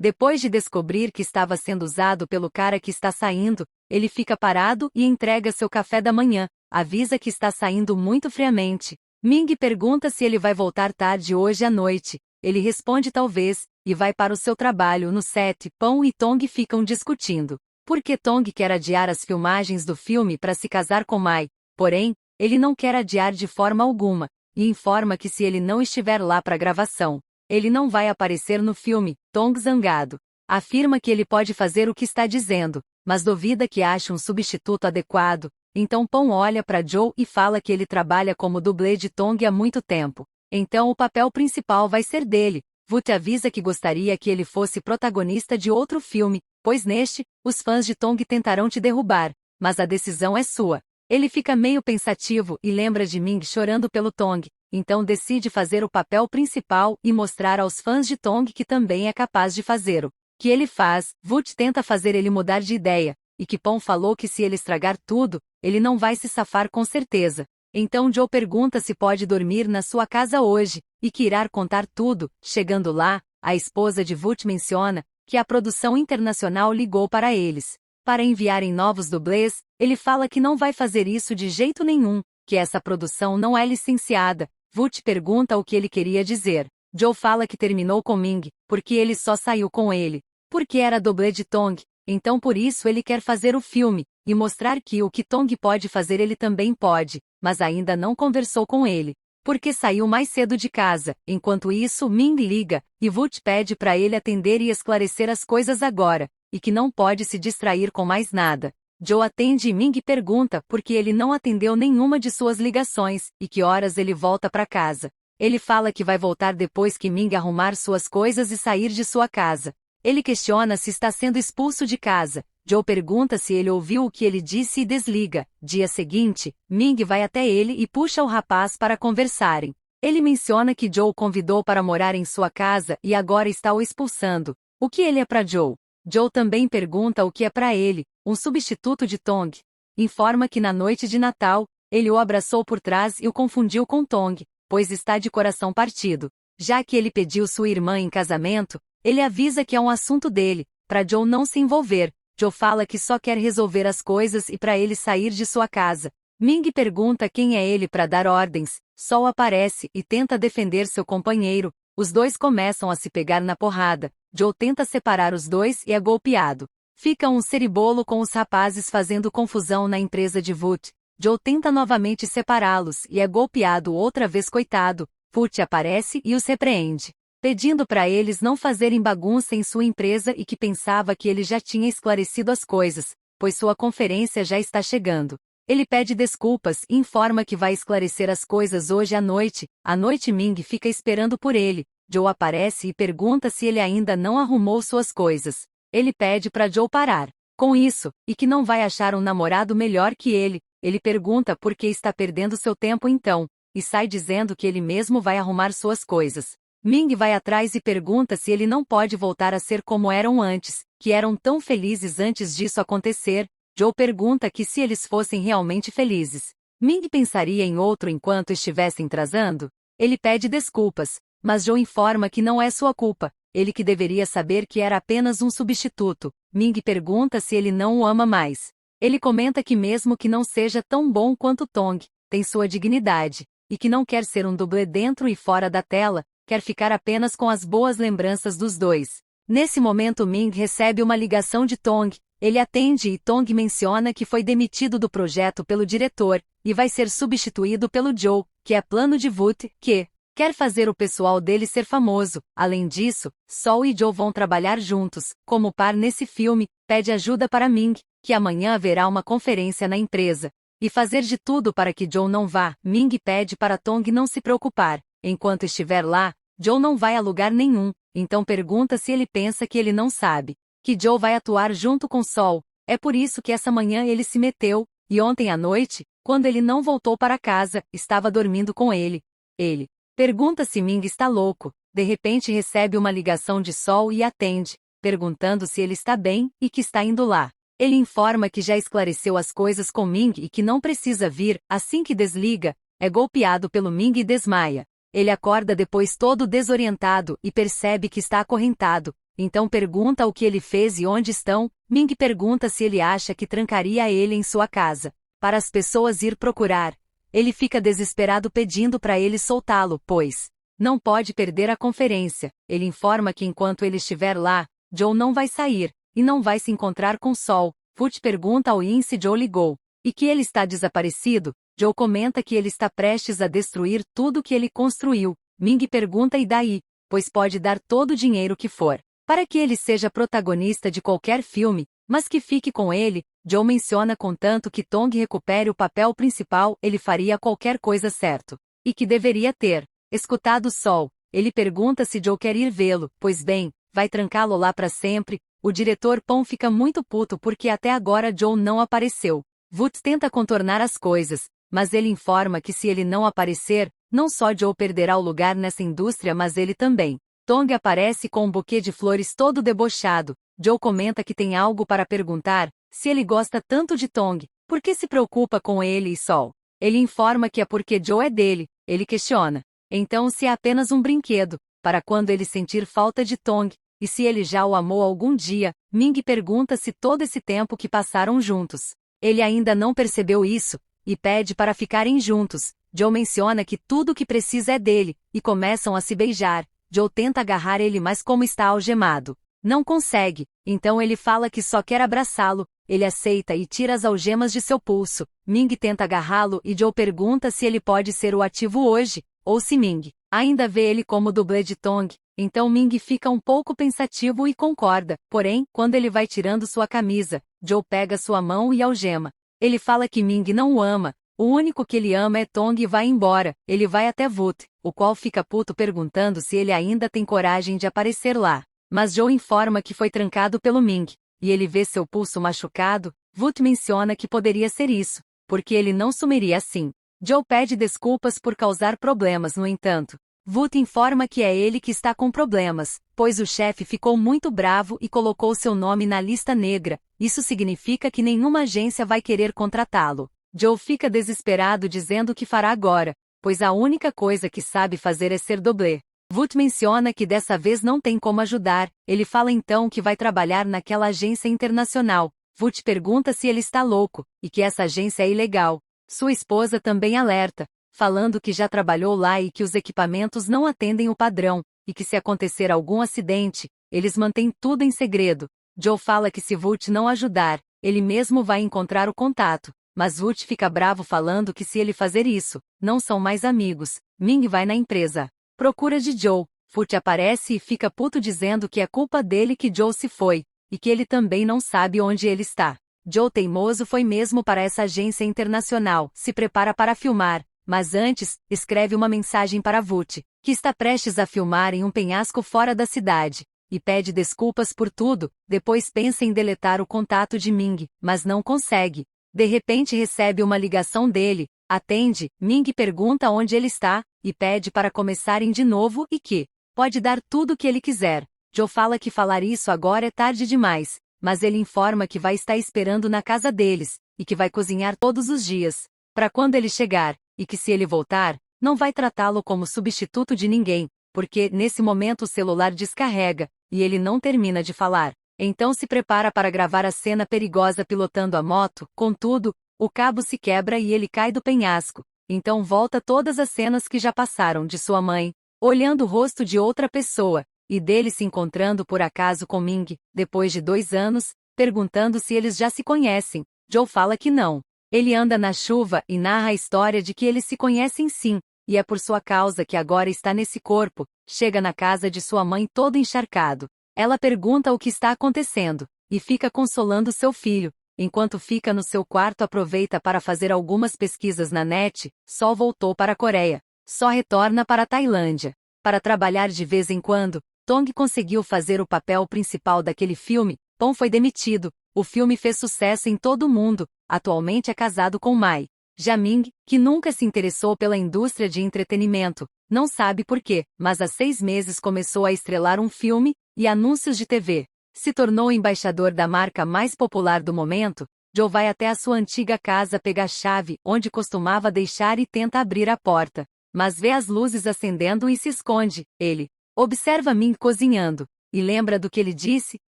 Depois de descobrir que estava sendo usado pelo cara que está saindo, ele fica parado e entrega seu café da manhã, avisa que está saindo muito friamente. Ming pergunta se ele vai voltar tarde hoje à noite. Ele responde talvez, e vai para o seu trabalho no set. Pão e Tong ficam discutindo. Porque Tong quer adiar as filmagens do filme para se casar com Mai. Porém, ele não quer adiar de forma alguma, e informa que se ele não estiver lá para a gravação, ele não vai aparecer no filme. Tong, zangado, afirma que ele pode fazer o que está dizendo, mas duvida que ache um substituto adequado. Então Pão olha para Joe e fala que ele trabalha como dublê de Tong há muito tempo. Então o papel principal vai ser dele. Vut avisa que gostaria que ele fosse protagonista de outro filme, pois neste, os fãs de Tong tentarão te derrubar, mas a decisão é sua. Ele fica meio pensativo e lembra de Ming chorando pelo Tong, então decide fazer o papel principal e mostrar aos fãs de Tong que também é capaz de fazer o que ele faz. Vut tenta fazer ele mudar de ideia, e que Pão falou que se ele estragar tudo, ele não vai se safar com certeza. Então Joe pergunta se pode dormir na sua casa hoje, e que irá contar tudo. Chegando lá, a esposa de Vut menciona que a produção internacional ligou para eles, para enviarem novos dublês. Ele fala que não vai fazer isso de jeito nenhum, que essa produção não é licenciada. Vut pergunta o que ele queria dizer. Joe fala que terminou com Ming, porque ele só saiu com ele, porque era dublê de Tong, então por isso ele quer fazer o filme, e mostrar que o que Tong pode fazer ele também pode, mas ainda não conversou com ele, porque saiu mais cedo de casa. Enquanto isso Ming liga, e Vut pede para ele atender e esclarecer as coisas agora, e que não pode se distrair com mais nada. Joe atende e Ming pergunta por que ele não atendeu nenhuma de suas ligações, e que horas ele volta para casa. Ele fala que vai voltar depois que Ming arrumar suas coisas e sair de sua casa. Ele questiona se está sendo expulso de casa. Joe pergunta se ele ouviu o que ele disse e desliga. Dia seguinte, Ming vai até ele e puxa o rapaz para conversarem. Ele menciona que Joe convidou para morar em sua casa e agora está o expulsando. O que ele é para Joe? Joe também pergunta o que é para ele, um substituto de Tong. Informa que na noite de Natal, ele o abraçou por trás e o confundiu com Tong, pois está de coração partido. Já que ele pediu sua irmã em casamento, ele avisa que é um assunto dele, para Joe não se envolver. Joe fala que só quer resolver as coisas e para ele sair de sua casa. Ming pergunta quem é ele para dar ordens. Sol aparece e tenta defender seu companheiro. Os dois começam a se pegar na porrada. Joe tenta separar os dois e é golpeado. Fica um ceribolo com os rapazes fazendo confusão na empresa de Vut. Joe tenta novamente separá-los e é golpeado outra vez, coitado. Vut aparece e os repreende, pedindo para eles não fazerem bagunça em sua empresa e que pensava que ele já tinha esclarecido as coisas, pois sua conferência já está chegando. Ele pede desculpas e informa que vai esclarecer as coisas hoje à noite. À noite Ming fica esperando por ele. Joe aparece e pergunta se ele ainda não arrumou suas coisas. Ele pede para Joe parar com isso, e que não vai achar um namorado melhor que ele. Ele pergunta por que está perdendo seu tempo então, e sai dizendo que ele mesmo vai arrumar suas coisas. Ming vai atrás e pergunta se ele não pode voltar a ser como eram antes, que eram tão felizes antes disso acontecer. Joe pergunta que se eles fossem realmente felizes, Ming pensaria em outro enquanto estivessem transando. Ele pede desculpas, mas Joe informa que não é sua culpa, ele que deveria saber que era apenas um substituto. Ming pergunta se ele não o ama mais. Ele comenta que mesmo que não seja tão bom quanto Tong, tem sua dignidade, e que não quer ser um dublê dentro e fora da tela, quer ficar apenas com as boas lembranças dos dois. Nesse momento Ming recebe uma ligação de Tong. Ele atende e Tong menciona que foi demitido do projeto pelo diretor, e vai ser substituído pelo Joe, que é plano de Vut, que quer fazer o pessoal dele ser famoso. Além disso, Sol e Joe vão trabalhar juntos, como par nesse filme. Pede ajuda para Ming, que amanhã haverá uma conferência na empresa, e fazer de tudo para que Joe não vá. Ming pede para Tong não se preocupar. Enquanto estiver lá, Joe não vai a lugar nenhum, então pergunta se ele pensa que ele não sabe que Joe vai atuar junto com Sol. É por isso que essa manhã ele se meteu, e ontem à noite, quando ele não voltou para casa, estava dormindo com ele. Ele pergunta se Ming está louco. De repente recebe uma ligação de Sol e atende, perguntando se ele está bem e que está indo lá. Ele informa que já esclareceu as coisas com Ming e que não precisa vir. Assim que desliga, é golpeado pelo Ming e desmaia. Ele acorda depois todo desorientado e percebe que está acorrentado, então pergunta o que ele fez e onde estão. Ming pergunta se ele acha que trancaria ele em sua casa, para as pessoas ir procurar. Ele fica desesperado pedindo para ele soltá-lo, pois não pode perder a conferência. Ele informa que enquanto ele estiver lá, Joe não vai sair, e não vai se encontrar com Sol. Foot pergunta ao Yin se Joe ligou, e que ele está desaparecido. Joe comenta que ele está prestes a destruir tudo que ele construiu. Ming pergunta e daí, pois pode dar todo o dinheiro que for, para que ele seja protagonista de qualquer filme, mas que fique com ele. Joe menciona contanto que Tong recupere o papel principal, ele faria qualquer coisa certo. E que deveria ter escutado Sol. Ele pergunta se Joe quer ir vê-lo, pois bem, vai trancá-lo lá para sempre. O diretor Pong fica muito puto porque até agora Joe não apareceu. Woods tenta contornar as coisas, mas ele informa que se ele não aparecer, não só Joe perderá o lugar nessa indústria mas ele também. Tong aparece com um buquê de flores todo debochado. Joe comenta que tem algo para perguntar, se ele gosta tanto de Tong, por que se preocupa com ele e Sol? Ele informa que é porque Joe é dele. Ele questiona, então se é apenas um brinquedo, para quando ele sentir falta de Tong, e se ele já o amou algum dia. Ming pergunta se todo esse tempo que passaram juntos, ele ainda não percebeu isso, e pede para ficarem juntos. Joe menciona que tudo o que precisa é dele, e começam a se beijar. Joe tenta agarrar ele mas como está algemado, não consegue, então ele fala que só quer abraçá-lo. Ele aceita e tira as algemas de seu pulso. Ming tenta agarrá-lo e Joe pergunta se ele pode ser o ativo hoje, ou se Ming ainda vê ele como dublê de Tong. Então Ming fica um pouco pensativo e concorda, porém, quando ele vai tirando sua camisa, Joe pega sua mão e algema. Ele fala que Ming não o ama, o único que ele ama é Tong e vai embora. Ele vai até Woot, o qual fica puto perguntando se ele ainda tem coragem de aparecer lá. Mas Joe informa que foi trancado pelo Ming, e ele vê seu pulso machucado. Woot menciona que poderia ser isso, porque ele não sumiria assim. Joe pede desculpas por causar problemas no entanto. Woot informa que é ele que está com problemas, pois o chefe ficou muito bravo e colocou seu nome na lista negra. Isso significa que nenhuma agência vai querer contratá-lo. Joe fica desesperado dizendo o que fará agora, pois a única coisa que sabe fazer é ser dublê. Woot menciona que dessa vez não tem como ajudar. Ele fala então que vai trabalhar naquela agência internacional. Woot pergunta se ele está louco, e que essa agência é ilegal. Sua esposa também alerta, falando que já trabalhou lá e que os equipamentos não atendem o padrão, e que se acontecer algum acidente, eles mantêm tudo em segredo. Joe fala que se Woot não ajudar, ele mesmo vai encontrar o contato, mas Woot fica bravo falando que se ele fazer isso, não são mais amigos. Ming vai na empresa, procura de Joe. Woot aparece e fica puto dizendo que é culpa dele que Joe se foi, e que ele também não sabe onde ele está. Joe teimoso foi mesmo para essa agência internacional, se prepara para filmar, mas antes, escreve uma mensagem para Woot, que está prestes a filmar em um penhasco fora da cidade, e pede desculpas por tudo. Depois pensa em deletar o contato de Ming, mas não consegue. De repente recebe uma ligação dele, atende. Ming pergunta onde ele está, e pede para começarem de novo e que pode dar tudo o que ele quiser. Joe fala que falar isso agora é tarde demais, mas ele informa que vai estar esperando na casa deles, e que vai cozinhar todos os dias, para quando ele chegar, e que se ele voltar, não vai tratá-lo como substituto de ninguém, porque nesse momento o celular descarrega, e ele não termina de falar. Então se prepara para gravar a cena perigosa pilotando a moto. Contudo, o cabo se quebra e ele cai do penhasco. Então volta todas as cenas que já passaram de sua mãe, olhando o rosto de outra pessoa, e dele se encontrando por acaso com Ming, depois de 2 anos, perguntando se eles já se conhecem. Joe fala que não. Ele anda na chuva e narra a história de que eles se conhecem sim, e é por sua causa que agora está nesse corpo. Chega na casa de sua mãe todo encharcado. Ela pergunta o que está acontecendo, e fica consolando seu filho. Enquanto fica no seu quarto aproveita para fazer algumas pesquisas na net. Sol voltou para a Coreia. Só retorna para a Tailândia para trabalhar de vez em quando. Tong conseguiu fazer o papel principal daquele filme. Pong foi demitido. O filme fez sucesso em todo o mundo. Atualmente é casado com Mai. Já Ming, que nunca se interessou pela indústria de entretenimento, não sabe por quê, mas há 6 meses começou a estrelar um filme e anúncios de TV. Se tornou embaixador da marca mais popular do momento. Joe vai até a sua antiga casa pegar a chave onde costumava deixar e tenta abrir a porta, mas vê as luzes acendendo e se esconde. Ele observa Ming cozinhando. e lembra do que ele disse,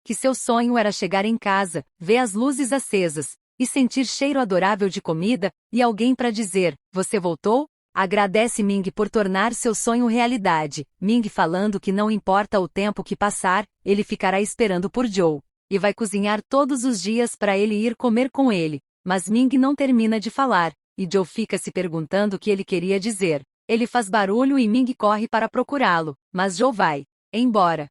que seu sonho era chegar em casa, ver as luzes acesas, e sentir cheiro adorável de comida, e alguém para dizer, você voltou? Agradece Ming por tornar seu sonho realidade, Ming falando que não importa o tempo que passar, ele ficará esperando por Joe, e vai cozinhar todos os dias para ele ir comer com ele, mas Ming não termina de falar, e Joe fica se perguntando o que ele queria dizer. Ele faz barulho e Ming corre para procurá-lo, mas Joe vai embora.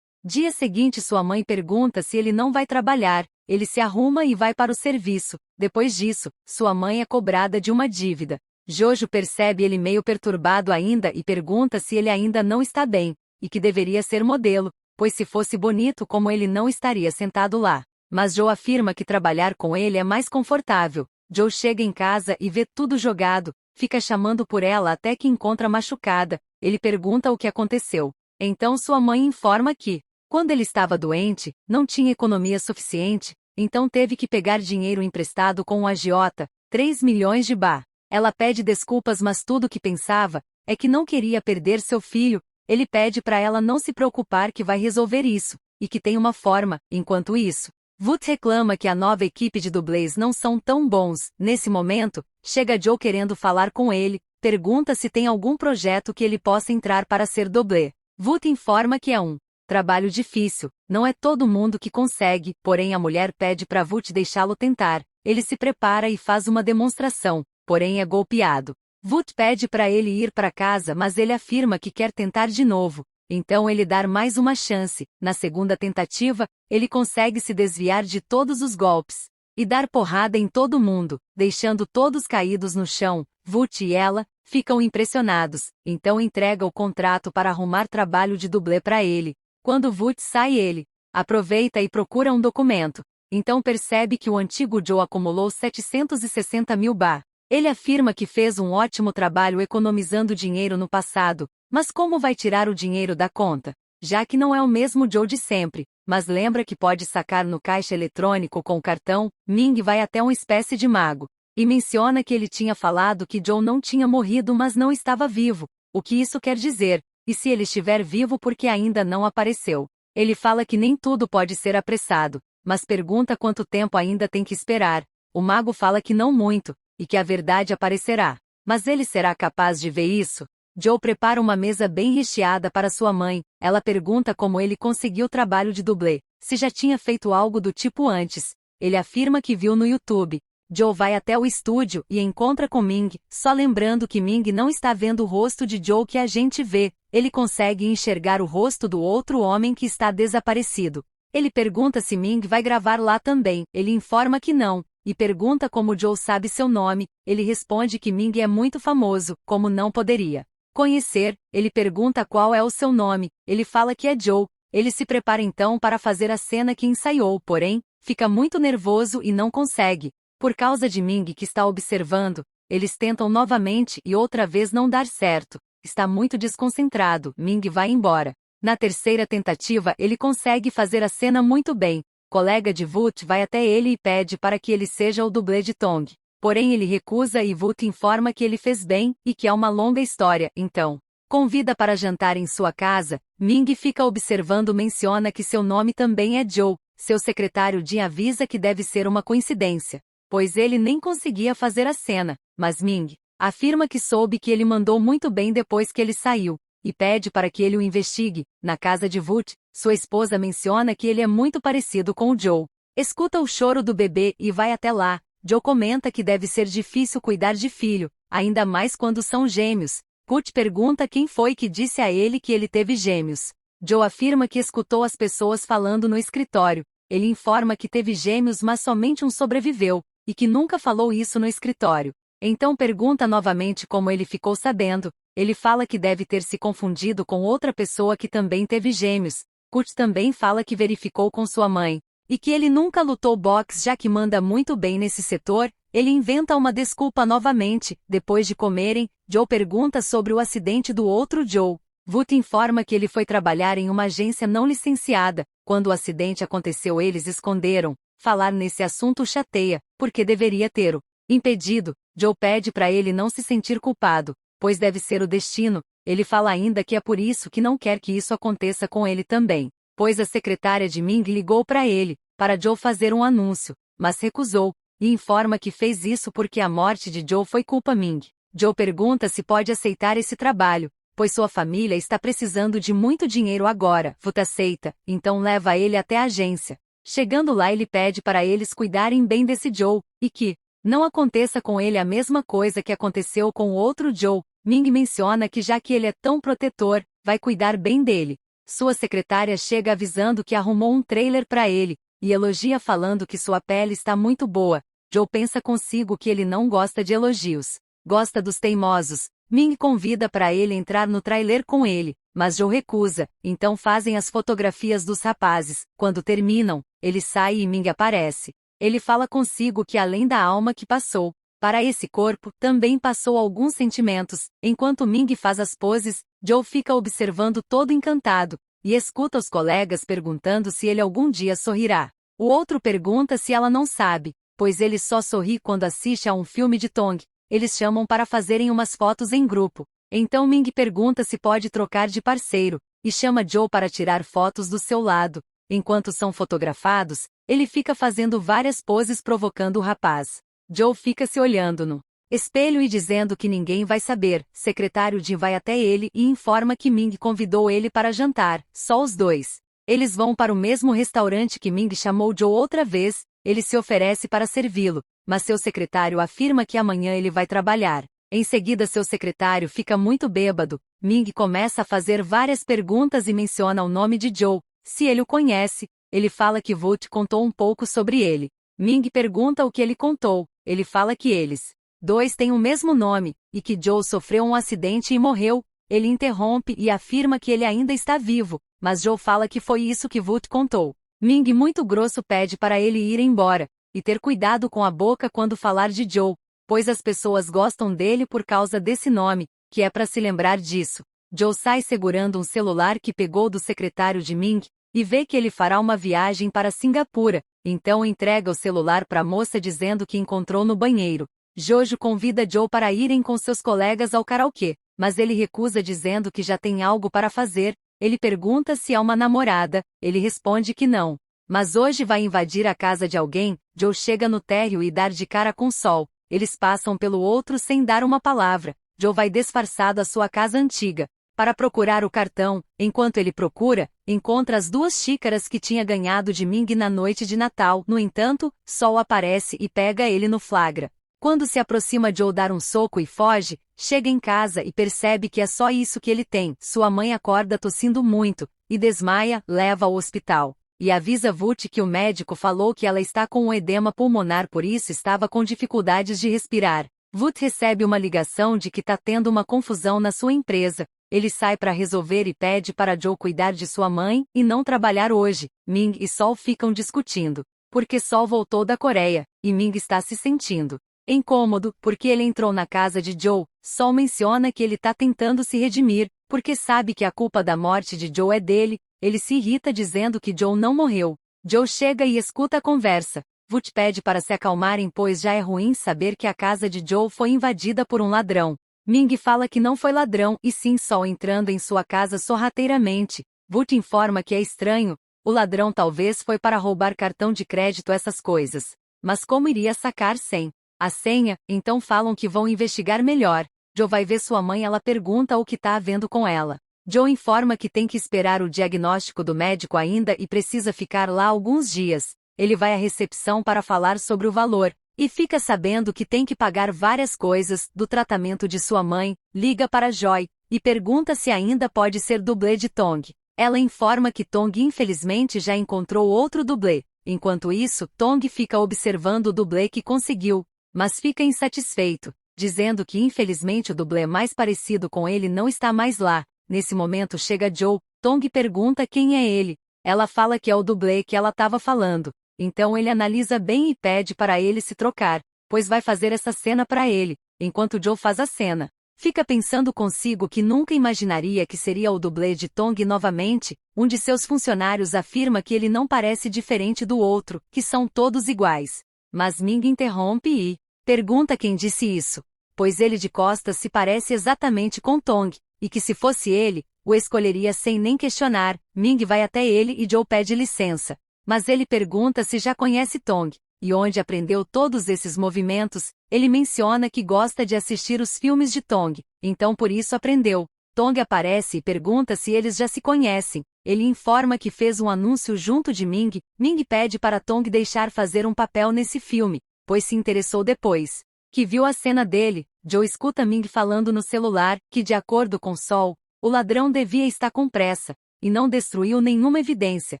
Dia seguinte sua mãe pergunta se ele não vai trabalhar, ele se arruma e vai para o serviço. Depois disso, sua mãe é cobrada de uma dívida. Jojo percebe ele meio perturbado ainda e pergunta se ele ainda não está bem, e que deveria ser modelo, pois se fosse bonito como ele não estaria sentado lá. Mas Joe afirma que trabalhar com ele é mais confortável. Joe chega em casa e vê tudo jogado, fica chamando por ela até que encontra machucada. Ele pergunta o que aconteceu. Então sua mãe informa que, quando ele estava doente, não tinha economia suficiente, então teve que pegar dinheiro emprestado com um agiota, 3 milhões de ba. Ela pede desculpas, mas tudo o que pensava é que não queria perder seu filho. Ele pede para ela não se preocupar que vai resolver isso, e que tem uma forma. Enquanto isso, Woot reclama que a nova equipe de dublês não são tão bons. Nesse momento, chega Joe querendo falar com ele, pergunta se tem algum projeto que ele possa entrar para ser dublê. Woot informa que é um trabalho difícil, não é todo mundo que consegue, porém a mulher pede para Woot deixá-lo tentar. Ele se prepara e faz uma demonstração, porém é golpeado. Woot pede para ele ir para casa, mas ele afirma que quer tentar de novo. Então ele dá mais uma chance. Na segunda tentativa, ele consegue se desviar de todos os golpes e dar porrada em todo mundo, deixando todos caídos no chão. Woot e ela ficam impressionados, então entrega o contrato para arrumar trabalho de dublê para ele. Quando Woot sai, ele aproveita e procura um documento. Então percebe que o antigo Joe acumulou 760 mil ba. Ele afirma que fez um ótimo trabalho economizando dinheiro no passado, mas como vai tirar o dinheiro da conta? Já que não é o mesmo Joe de sempre, mas lembra que pode sacar no caixa eletrônico com o cartão. Ming vai até uma espécie de mago, e menciona que ele tinha falado que Joe não tinha morrido, mas não estava vivo. O que isso quer dizer? E se ele estiver vivo porque ainda não apareceu? Ele fala que nem tudo pode ser apressado, mas pergunta quanto tempo ainda tem que esperar. O mago fala que não muito, e que a verdade aparecerá. Mas ele será capaz de ver isso? Joe prepara uma mesa bem recheada para sua mãe. Ela pergunta como ele conseguiu o trabalho de dublê, se já tinha feito algo do tipo antes. Ele afirma que viu no YouTube. Joe vai até o estúdio e encontra com Ming, só lembrando que Ming não está vendo o rosto de Joe que a gente vê. Ele consegue enxergar o rosto do outro homem que está desaparecido. Ele pergunta se Ming vai gravar lá também. Ele informa que não, e pergunta como Joe sabe seu nome. Ele responde que Ming é muito famoso, como não poderia conhecer. Ele pergunta qual é o seu nome. Ele fala que é Joe. Ele se prepara então para fazer a cena que ensaiou, porém, fica muito nervoso e não consegue. Por causa de Ming que está observando, eles tentam novamente e outra vez não dá certo. Está muito desconcentrado. Ming vai embora. Na terceira tentativa ele consegue fazer a cena muito bem. Colega de Woot vai até ele e pede para que ele seja o dublê de Tong. Porém ele recusa e Woot informa que ele fez bem, e que é uma longa história. Então, convida para jantar em sua casa. Ming fica observando, menciona que seu nome também é Joe. Seu secretário Jin avisa que deve ser uma coincidência, pois ele nem conseguia fazer a cena. Mas Ming afirma que soube que ele mandou muito bem depois que ele saiu, e pede para que ele o investigue. Na casa de Woot, sua esposa menciona que ele é muito parecido com o Joe. Escuta o choro do bebê e vai até lá. Joe comenta que deve ser difícil cuidar de filho, ainda mais quando são gêmeos. Woot pergunta quem foi que disse a ele que ele teve gêmeos. Joe afirma que escutou as pessoas falando no escritório. Ele informa que teve gêmeos, mas somente um sobreviveu, e que nunca falou isso no escritório. Então pergunta novamente como ele ficou sabendo. Ele fala que deve ter se confundido com outra pessoa que também teve gêmeos. Woot também fala que verificou com sua mãe, e que ele nunca lutou boxe já que manda muito bem nesse setor. Ele inventa uma desculpa novamente. Depois de comerem, Joe pergunta sobre o acidente do outro Joe. Woot informa que ele foi trabalhar em uma agência não licenciada. Quando o acidente aconteceu eles esconderam. Falar nesse assunto chateia, porque deveria ter-o impedido. Joe pede para ele não se sentir culpado, pois deve ser o destino. Ele fala ainda que é por isso que não quer que isso aconteça com ele também. pois a secretária de Ming ligou para ele, para Joe fazer um anúncio, mas recusou, e informa que fez isso porque a morte de Joe foi culpa Ming. Joe pergunta se pode aceitar esse trabalho, pois sua família está precisando de muito dinheiro agora. Vut aceita, então leva ele até a agência. Chegando lá ele pede para eles cuidarem bem desse Joe, e que não aconteça com ele a mesma coisa que aconteceu com o outro Joe. Ming menciona que já que ele é tão protetor, vai cuidar bem dele. Sua secretária chega avisando que arrumou um trailer para ele, e elogia falando que sua pele está muito boa. Joe pensa consigo que ele não gosta de elogios. Gosta dos teimosos. Ming convida para ele entrar no trailer com ele, mas Joe recusa, então fazem as fotografias dos rapazes. Quando terminam, ele sai e Ming aparece. Ele fala consigo que além da alma que passou, para esse corpo, também passou alguns sentimentos. Enquanto Ming faz as poses, Joe fica observando todo encantado, e escuta os colegas perguntando se ele algum dia sorrirá. O outro pergunta se ela não sabe, pois ele só sorri quando assiste a um filme de Tong. Eles chamam para fazerem umas fotos em grupo. Então Ming pergunta se pode trocar de parceiro, e chama Joe para tirar fotos do seu lado. Enquanto são fotografados, ele fica fazendo várias poses provocando o rapaz. Joe fica se olhando no espelho e dizendo que ninguém vai saber. Secretário Jin vai até ele e informa que Ming convidou ele para jantar, só os dois. Eles vão para o mesmo restaurante que Ming chamou Joe outra vez. Ele se oferece para servi-lo, mas seu secretário afirma que amanhã ele vai trabalhar. Em seguida seu secretário fica muito bêbado. Ming começa a fazer várias perguntas e menciona o nome de Joe. Se ele o conhece, ele fala que Vut contou um pouco sobre ele. Ming pergunta o que ele contou. Ele fala que eles dois têm o mesmo nome, e que Joe sofreu um acidente e morreu. Ele interrompe e afirma que ele ainda está vivo, mas Joe fala que foi isso que Vut contou. Ming muito grosso pede para ele ir embora, e ter cuidado com a boca quando falar de Joe, pois as pessoas gostam dele por causa desse nome, que é para se lembrar disso. Joe sai segurando um celular que pegou do secretário de Ming, e vê que ele fará uma viagem para Singapura, então entrega o celular para a moça dizendo que encontrou no banheiro. Jojo convida Joe para irem com seus colegas ao karaokê, mas ele recusa dizendo que já tem algo para fazer. Ele pergunta se é uma namorada, ele responde que não. Mas hoje vai invadir a casa de alguém. Joe chega no térreo e dar de cara com Sol. Eles passam pelo outro sem dar uma palavra. Joe vai disfarçado à sua casa antiga, para procurar o cartão. Enquanto ele procura, encontra as 2 xícaras que tinha ganhado de Ming na noite de Natal. No entanto, Sol aparece e pega ele no flagra. Quando se aproxima Joe dar um soco e foge, chega em casa e percebe que é só isso que ele tem. Sua mãe acorda tossindo muito, e desmaia, leva ao hospital. E avisa Vut que o médico falou que ela está com um edema pulmonar, por isso estava com dificuldades de respirar. Vut recebe uma ligação de que está tendo uma confusão na sua empresa. Ele sai para resolver e pede para Joe cuidar de sua mãe e não trabalhar hoje. Ming e Sol ficam discutindo, porque Sol voltou da Coreia, e Ming está se sentindo incômodo, porque ele entrou na casa de Joe. Sol menciona que ele está tentando se redimir, porque sabe que a culpa da morte de Joe é dele. Ele se irrita dizendo que Joe não morreu. Joe chega e escuta a conversa. Vut pede para se acalmarem, pois já é ruim saber que a casa de Joe foi invadida por um ladrão. Ming fala que não foi ladrão, e sim Sol entrando em sua casa sorrateiramente. Vut informa que é estranho. O ladrão talvez foi para roubar cartão de crédito, essas coisas. Mas como iria sacar sem a senha? Então falam que vão investigar melhor. Joe vai ver sua mãe, ela pergunta o que está havendo com ela. Joe informa que tem que esperar o diagnóstico do médico ainda e precisa ficar lá alguns dias. Ele vai à recepção para falar sobre o valor, e fica sabendo que tem que pagar várias coisas do tratamento de sua mãe. Liga para Joy, e pergunta se ainda pode ser dublê de Tong. Ela informa que Tong infelizmente já encontrou outro dublê. Enquanto isso, Tong fica observando o dublê que conseguiu, mas fica insatisfeito, dizendo que infelizmente o dublê mais parecido com ele não está mais lá. Nesse momento chega Joe. Tong pergunta quem é ele. Ela fala que é o dublê que ela estava falando. Então ele analisa bem e pede para ele se trocar, pois vai fazer essa cena para ele. Enquanto Joe faz a cena, fica pensando consigo que nunca imaginaria que seria o dublê de Tong novamente. Um de seus funcionários afirma que ele não parece diferente do outro, que são todos iguais. Mas Ming interrompe e pergunta quem disse isso, pois ele de costas se parece exatamente com Tong, e que se fosse ele, o escolheria sem nem questionar. Ming vai até ele e Joe pede licença. Mas ele pergunta se já conhece Tong, e onde aprendeu todos esses movimentos. Ele menciona que gosta de assistir os filmes de Tong, então por isso aprendeu. Tong aparece e pergunta se eles já se conhecem. Ele informa que fez um anúncio junto de Ming. Ming pede para Tong deixar fazer um papel nesse filme, pois se interessou depois que viu a cena dele. Joe escuta Ming falando no celular que, de acordo com Sol, o ladrão devia estar com pressa, e não destruiu nenhuma evidência,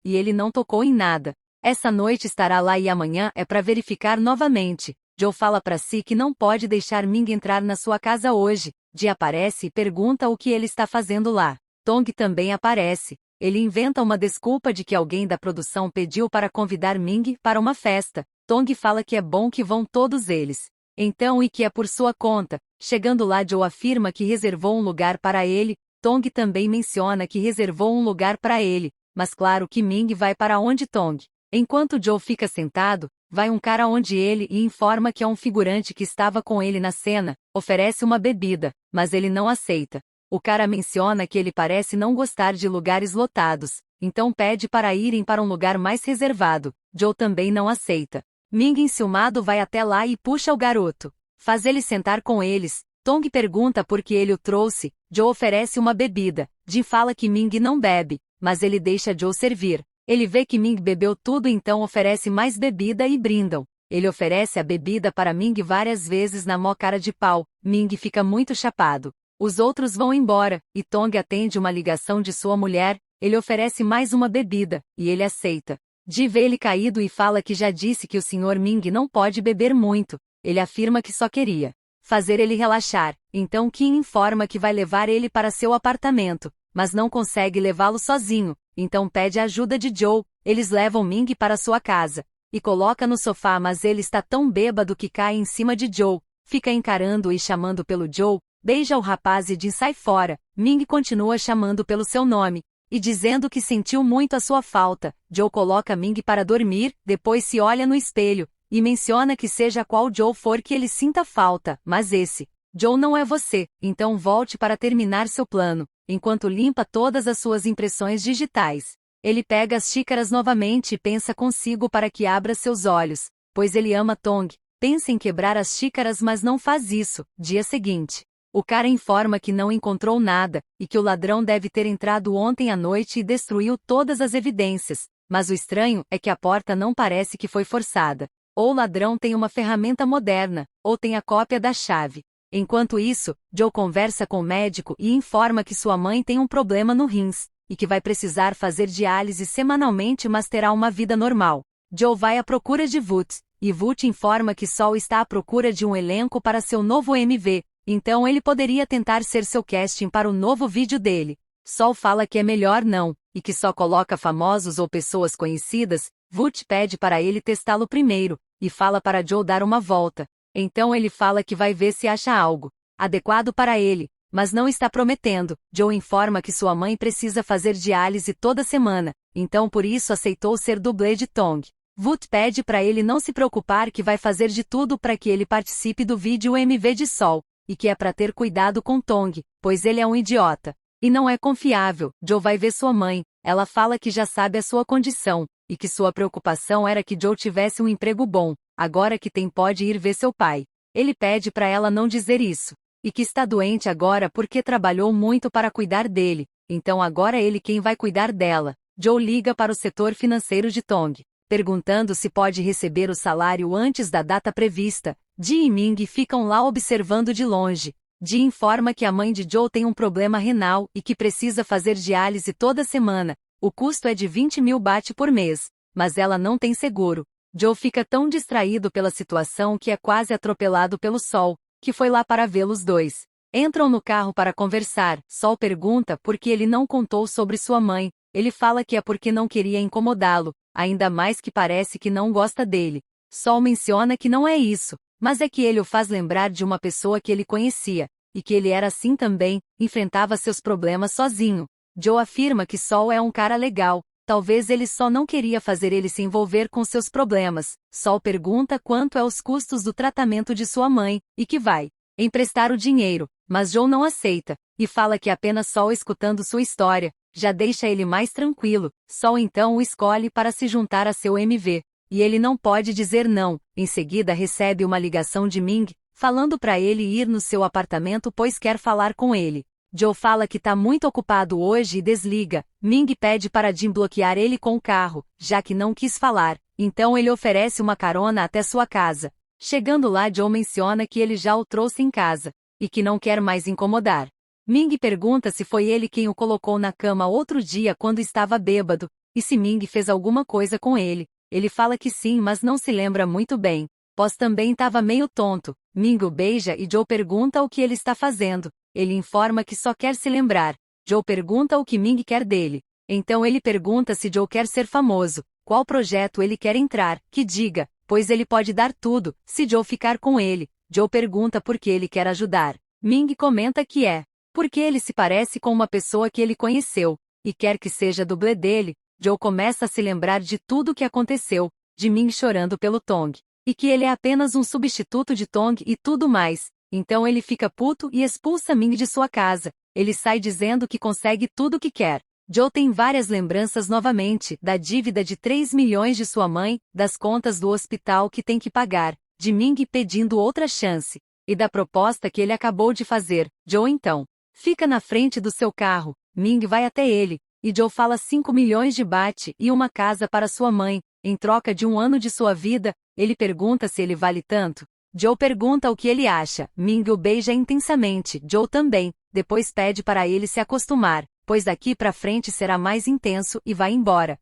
e ele não tocou em nada. Essa noite estará lá e amanhã é para verificar novamente. Joe fala para si que não pode deixar Ming entrar na sua casa hoje. Ji aparece e pergunta o que ele está fazendo lá. Tong também aparece. Ele inventa uma desculpa de que alguém da produção pediu para convidar Ming para uma festa. Tong fala que é bom que vão todos eles. Então e que é por sua conta. Chegando lá, Joe afirma que reservou um lugar para ele. Tong também menciona que reservou um lugar para ele, mas claro que Ming vai para onde Tong. Enquanto Joe fica sentado, vai um cara onde ele e informa que é um figurante que estava com ele na cena, oferece uma bebida, mas ele não aceita. O cara menciona que ele parece não gostar de lugares lotados, então pede para irem para um lugar mais reservado. Joe também não aceita. Ming, enciumado, vai até lá e puxa o garoto. Faz ele sentar com eles. Tong pergunta por que ele o trouxe. Joe oferece uma bebida. Ji fala que Ming não bebe, mas ele deixa Joe servir. Ele vê que Ming bebeu tudo, então oferece mais bebida e brindam. Ele oferece a bebida para Ming várias vezes na mó cara de pau. Ming fica muito chapado. Os outros vão embora, e Tong atende uma ligação de sua mulher. Ele oferece mais uma bebida, e ele aceita. Ji vê ele caído e fala que já disse que o Sr. Ming não pode beber muito. Ele afirma que só queria fazer ele relaxar. Então Kim informa que vai levar ele para seu apartamento, mas não consegue levá-lo sozinho. Então pede a ajuda de Joe. Eles levam Ming para sua casa e coloca no sofá, mas ele está tão bêbado que cai em cima de Joe. Fica encarando e chamando pelo Joe, beija o rapaz e diz sai fora. Ming continua chamando pelo seu nome e dizendo que sentiu muito a sua falta. Joe coloca Ming para dormir, depois se olha no espelho e menciona que seja qual Joe for que ele sinta falta, mas esse Joe não é você, então volte para terminar seu plano. Enquanto limpa todas as suas impressões digitais, ele pega as xícaras novamente e pensa consigo para que abra seus olhos, pois ele ama Tong. Pensa em quebrar as xícaras, mas não faz isso. Dia seguinte, o cara informa que não encontrou nada, e que o ladrão deve ter entrado ontem à noite e destruiu todas as evidências. Mas o estranho é que a porta não parece que foi forçada. Ou o ladrão tem uma ferramenta moderna, ou tem a cópia da chave. Enquanto isso, Joe conversa com o médico e informa que sua mãe tem um problema no rins, e que vai precisar fazer diálise semanalmente, mas terá uma vida normal. Joe vai à procura de Vought, e Vought informa que Sol está à procura de um elenco para seu novo MV, então ele poderia tentar ser seu casting para o novo vídeo dele. Sol fala que é melhor não, e que só coloca famosos ou pessoas conhecidas. Vought pede para ele testá-lo primeiro, e fala para Joe dar uma volta. Então ele fala que vai ver se acha algo adequado para ele, mas não está prometendo. Joe informa que sua mãe precisa fazer diálise toda semana, então por isso aceitou ser dublê de Tong. Vought pede para ele não se preocupar, que vai fazer de tudo para que ele participe do vídeo MV de Sol, e que é para ter cuidado com Tong, pois ele é um idiota e não é confiável. Joe vai ver sua mãe. Ela fala que já sabe a sua condição, e que sua preocupação era que Joe tivesse um emprego bom. Agora que tem, pode ir ver seu pai. Ele pede para ela não dizer isso, e que está doente agora porque trabalhou muito para cuidar dele, então agora é ele quem vai cuidar dela. Joe liga para o setor financeiro de Tong, perguntando se pode receber o salário antes da data prevista. Ji e Ming ficam lá observando de longe. Ji informa que a mãe de Joe tem um problema renal e que precisa fazer diálise toda semana. O custo é de 20 mil baht por mês, mas ela não tem seguro. Joe fica tão distraído pela situação que é quase atropelado pelo Sol, que foi lá para vê-los dois. Entram no carro para conversar. Sol pergunta por que ele não contou sobre sua mãe. Ele fala que é porque não queria incomodá-lo, ainda mais que parece que não gosta dele. Sol menciona que não é isso, mas é que ele o faz lembrar de uma pessoa que ele conhecia, e que ele era assim também, enfrentava seus problemas sozinho. Joe afirma que Sol é um cara legal. Talvez ele só não queria fazer ele se envolver com seus problemas. Sol pergunta quanto é os custos do tratamento de sua mãe, e que vai emprestar o dinheiro, mas Joe não aceita, e fala que apenas Sol escutando sua história já deixa ele mais tranquilo. Sol então o escolhe para se juntar a seu MV, e ele não pode dizer não. Em seguida recebe uma ligação de Ming, falando para ele ir no seu apartamento pois quer falar com ele. Joe fala que tá muito ocupado hoje e desliga. Ming pede para Jim bloquear ele com o carro, já que não quis falar, então ele oferece uma carona até sua casa. Chegando lá, Joe menciona que ele já o trouxe em casa, e que não quer mais incomodar. Ming pergunta se foi ele quem o colocou na cama outro dia quando estava bêbado, e se Ming fez alguma coisa com ele. Ele fala que sim, mas não se lembra muito bem, pois também estava meio tonto. Ming o beija e Joe pergunta o que ele está fazendo. Ele informa que só quer se lembrar. Joe pergunta o que Ming quer dele. Então ele pergunta se Joe quer ser famoso, qual projeto ele quer entrar, que diga, pois ele pode dar tudo, se Joe ficar com ele. Joe pergunta por que ele quer ajudar. Ming comenta que é porque ele se parece com uma pessoa que ele conheceu, e quer que seja dublê dele. Joe começa a se lembrar de tudo o que aconteceu, de Ming chorando pelo Tong, e que ele é apenas um substituto de Tong e tudo mais. Então ele fica puto e expulsa Ming de sua casa. Ele sai dizendo que consegue tudo o que quer. Joe tem várias lembranças novamente, da dívida de 3 milhões de sua mãe, das contas do hospital que tem que pagar, de Ming pedindo outra chance, e da proposta que ele acabou de fazer. Joe então fica na frente do seu carro. Ming vai até ele, e Joe fala 5 milhões de baht e uma casa para sua mãe, em troca de um ano de sua vida. Ele pergunta se ele vale tanto. Joe pergunta o que ele acha. Ming o beija intensamente, Joe também, depois pede para ele se acostumar, pois daqui pra frente será mais intenso, e vai embora.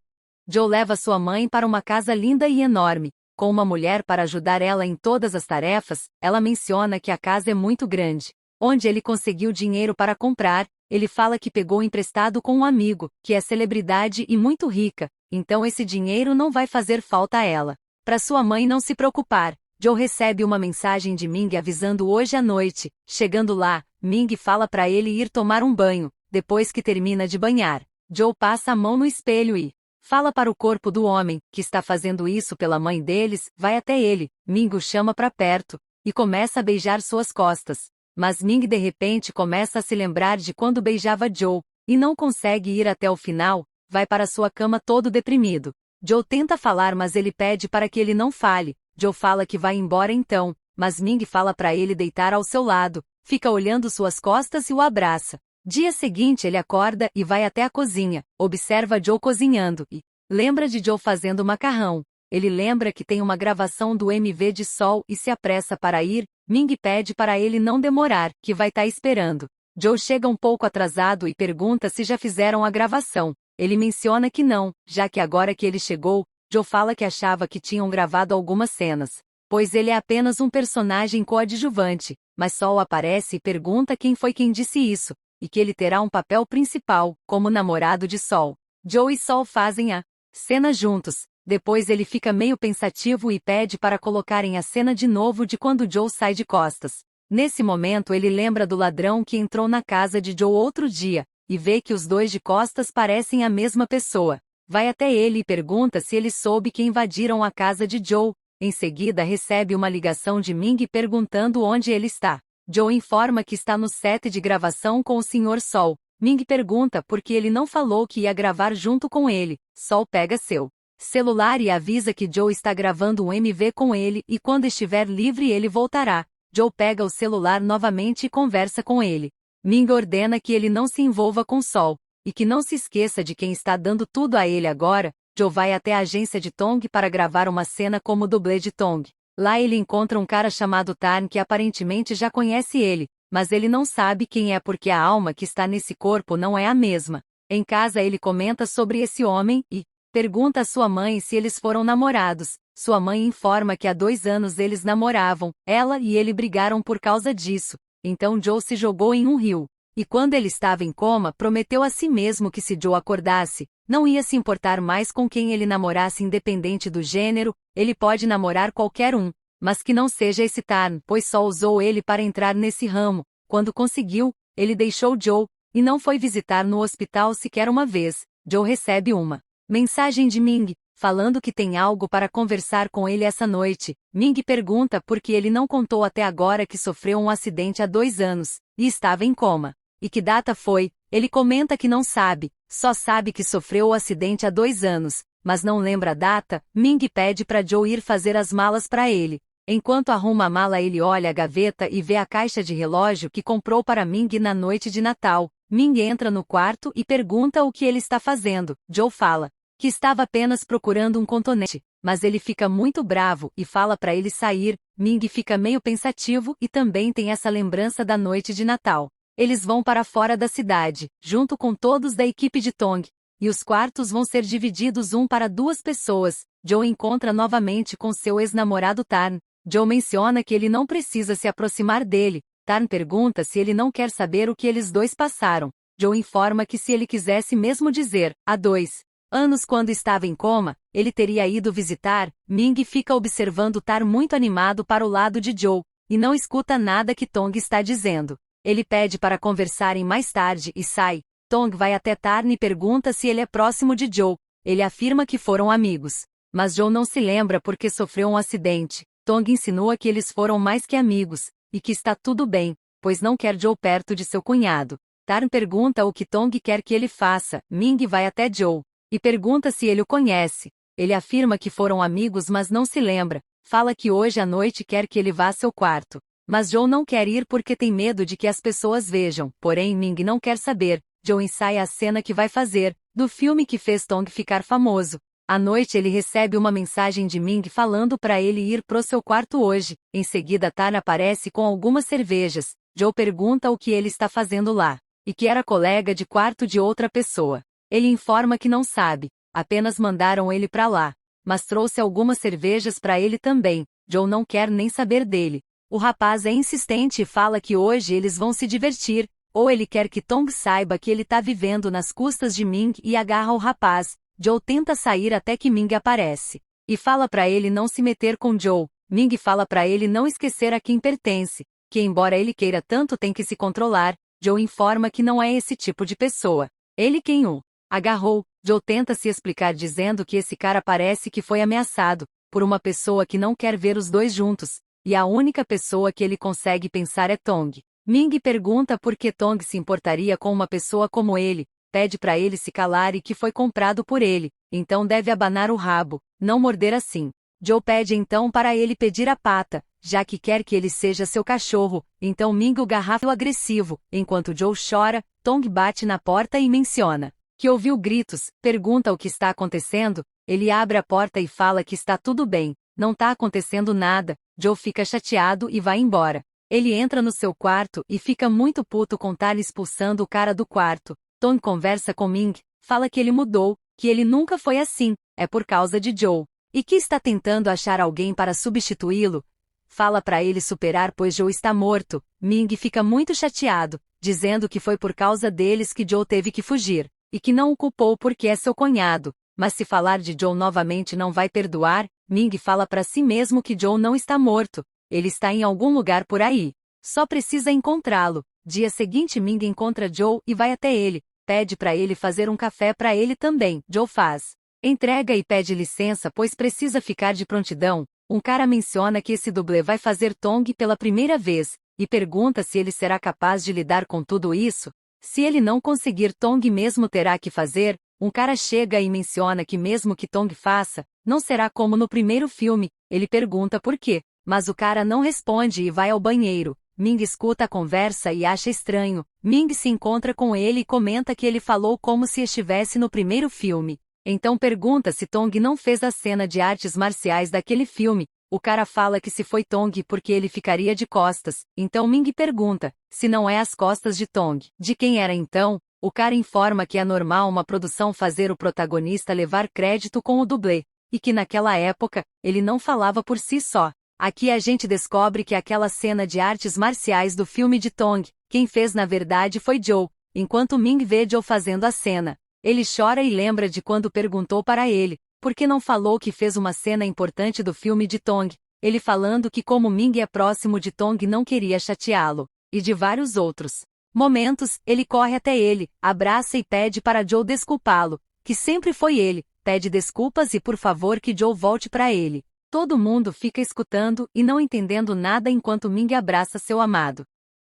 Joe leva sua mãe para uma casa linda e enorme, com uma mulher para ajudar ela em todas as tarefas. Ela menciona que a casa é muito grande, onde ele conseguiu dinheiro para comprar. Ele fala que pegou emprestado com um amigo, que é celebridade e muito rica, então esse dinheiro não vai fazer falta a ela. Para sua mãe não se preocupar. Joe recebe uma mensagem de Ming avisando hoje à noite. Chegando lá, Ming fala para ele ir tomar um banho. Depois que termina de banhar, Joe passa a mão no espelho e fala para o corpo do homem, que está fazendo isso pela mãe deles. Vai até ele. Ming o chama para perto, e começa a beijar suas costas. Mas Ming de repente começa a se lembrar de quando beijava Joe, e não consegue ir até o final. Vai para sua cama todo deprimido. Joe tenta falar, mas ele pede para que ele não fale. Joe fala que vai embora então, mas Ming fala para ele deitar ao seu lado, fica olhando suas costas e o abraça. Dia seguinte ele acorda e vai até a cozinha, observa Joe cozinhando e lembra de Joe fazendo macarrão. Ele lembra que tem uma gravação do MV de Sol e se apressa para ir. Ming pede para ele não demorar, que vai estar esperando. Joe chega um pouco atrasado e pergunta se já fizeram a gravação. Ele menciona que não, já que agora que ele chegou, Joe fala que achava que tinham gravado algumas cenas, pois ele é apenas um personagem coadjuvante, mas Sol aparece e pergunta quem foi quem disse isso, e que ele terá um papel principal, como namorado de Sol. Joe e Sol fazem a cena juntos. Depois ele fica meio pensativo e pede para colocarem a cena de novo de quando Joe sai de costas. Nesse momento ele lembra do ladrão que entrou na casa de Joe outro dia, e vê que os dois de costas parecem a mesma pessoa. Vai até ele e pergunta se ele soube que invadiram a casa de Joe. Em seguida recebe uma ligação de Ming perguntando onde ele está. Joe informa que está no set de gravação com o Sr. Sol. Ming pergunta por que ele não falou que ia gravar junto com ele. Sol pega seu celular e avisa que Joe está gravando um MV com ele e quando estiver livre ele voltará. Joe pega o celular novamente e conversa com ele. Ming ordena que ele não se envolva com Sol, e que não se esqueça de quem está dando tudo a ele agora. Joe vai até a agência de Tong para gravar uma cena como dublê de Tong. Lá ele encontra um cara chamado Tarn que aparentemente já conhece ele, mas ele não sabe quem é porque a alma que está nesse corpo não é a mesma. Em casa ele comenta sobre esse homem e pergunta à sua mãe se eles foram namorados. Sua mãe informa que há 2 anos eles namoravam, ela e ele brigaram por causa disso. Então Joe se jogou em um rio. E quando ele estava em coma, prometeu a si mesmo que se Joe acordasse, não ia se importar mais com quem ele namorasse independente do gênero. Ele pode namorar qualquer um, mas que não seja esse Tarn, pois só usou ele para entrar nesse ramo. Quando conseguiu, ele deixou Joe, e não foi visitar no hospital sequer uma vez. Joe recebe uma mensagem de Ming, falando que tem algo para conversar com ele essa noite. Ming pergunta por que ele não contou até agora que sofreu um acidente há 2 anos, e estava em coma. E que data foi? Ele comenta que não sabe, só sabe que sofreu o acidente há 2 anos, mas não lembra a data. Ming pede para Joe ir fazer as malas para ele. Enquanto arruma a mala, ele olha a gaveta e vê a caixa de relógio que comprou para Ming na noite de Natal. Ming entra no quarto e pergunta o que ele está fazendo. Joe fala que estava apenas procurando um cotonete, mas ele fica muito bravo e fala para ele sair. Ming fica meio pensativo e também tem essa lembrança da noite de Natal. Eles vão para fora da cidade, junto com todos da equipe de Tong, e os quartos vão ser divididos para 2 pessoas. Joe encontra novamente com seu ex-namorado Tarn. Joe menciona que ele não precisa se aproximar dele. Tarn pergunta se ele não quer saber o que eles dois passaram. Joe informa que se ele quisesse mesmo dizer, há 2 anos quando estava em coma, ele teria ido visitar. Ming fica observando Tarn muito animado para o lado de Joe, e não escuta nada que Tong está dizendo. Ele pede para conversarem mais tarde e sai. Tong vai até Tarn e pergunta se ele é próximo de Joe. Ele afirma que foram amigos. Mas Joe não se lembra porque sofreu um acidente. Tong insinua que eles foram mais que amigos, e que está tudo bem, pois não quer Joe perto de seu cunhado. Tarn pergunta o que Tong quer que ele faça. Ming vai até Joe e pergunta se ele o conhece. Ele afirma que foram amigos, mas não se lembra. Fala que hoje à noite quer que ele vá a seu quarto. Mas Joe não quer ir porque tem medo de que as pessoas vejam. Porém, Ming não quer saber. Joe ensaia a cena que vai fazer, do filme que fez Tong ficar famoso. À noite ele recebe uma mensagem de Ming falando para ele ir pro seu quarto hoje. Em seguida Tarn aparece com algumas cervejas. Joe pergunta o que ele está fazendo lá, e que era colega de quarto de outra pessoa. Ele informa que não sabe, apenas mandaram ele para lá, mas trouxe algumas cervejas para ele também. Joe não quer nem saber dele. O rapaz é insistente e fala que hoje eles vão se divertir, ou ele quer que Tong saiba que ele está vivendo nas custas de Ming e agarra o rapaz. Joe tenta sair até que Ming aparece e fala para ele não se meter com Joe. Ming fala para ele não esquecer a quem pertence, que embora ele queira tanto tem que se controlar. Joe informa que não é esse tipo de pessoa. Ele quem o agarrou. Joe tenta se explicar dizendo que esse cara parece que foi ameaçado por uma pessoa que não quer ver os dois juntos, e a única pessoa que ele consegue pensar é Tong. Ming pergunta por que Tong se importaria com uma pessoa como ele, pede para ele se calar e que foi comprado por ele, então deve abanar o rabo, não morder assim. Joe pede então para ele pedir a pata, já que quer que ele seja seu cachorro. Então Ming o garrafa agressivo. Enquanto Joe chora, Tong bate na porta e menciona que ouviu gritos, pergunta o que está acontecendo. Ele abre a porta e fala que está tudo bem, não está acontecendo nada. Joe fica chateado e vai embora. Ele entra no seu quarto e fica muito puto com Tarn expulsando o cara do quarto. Tong conversa com Ming, fala que ele mudou, que ele nunca foi assim, é por causa de Joe, e que está tentando achar alguém para substituí-lo. Fala para ele superar pois Joe está morto. Ming fica muito chateado, dizendo que foi por causa deles que Joe teve que fugir, e que não o culpou porque é seu cunhado. Mas se falar de Joe novamente não vai perdoar. Ming fala para si mesmo que Joe não está morto, ele está em algum lugar por aí. Só precisa encontrá-lo. Dia seguinte Ming encontra Joe e vai até ele, pede para ele fazer um café para ele também. Joe faz. Entrega e pede licença pois precisa ficar de prontidão. Um cara menciona que esse dublê vai fazer Tong pela primeira vez, e pergunta se ele será capaz de lidar com tudo isso. Se ele não conseguir Tong mesmo terá que fazer. Um cara chega e menciona que mesmo que Tong faça, não será como no primeiro filme. Ele pergunta por quê, mas o cara não responde e vai ao banheiro. Ming escuta a conversa e acha estranho. Ming se encontra com ele e comenta que ele falou como se estivesse no primeiro filme. Então pergunta se Tong não fez a cena de artes marciais daquele filme. O cara fala que se foi Tong porque ele ficaria de costas. Então Ming pergunta se não é as costas de Tong. De quem era então? O cara informa que é normal uma produção fazer o protagonista levar crédito com o dublê, e que naquela época, ele não falava por si só. Aqui a gente descobre que aquela cena de artes marciais do filme de Tong, quem fez na verdade foi Joe. Enquanto Ming vê Joe fazendo a cena, ele chora e lembra de quando perguntou para ele, por que não falou que fez uma cena importante do filme de Tong, ele falando que como Ming é próximo de Tong não queria chateá-lo, e de vários outros momentos. Ele corre até ele, abraça e pede para Joe desculpá-lo, que sempre foi ele, pede desculpas e por favor que Joe volte para ele. Todo mundo fica escutando e não entendendo nada enquanto Ming abraça seu amado.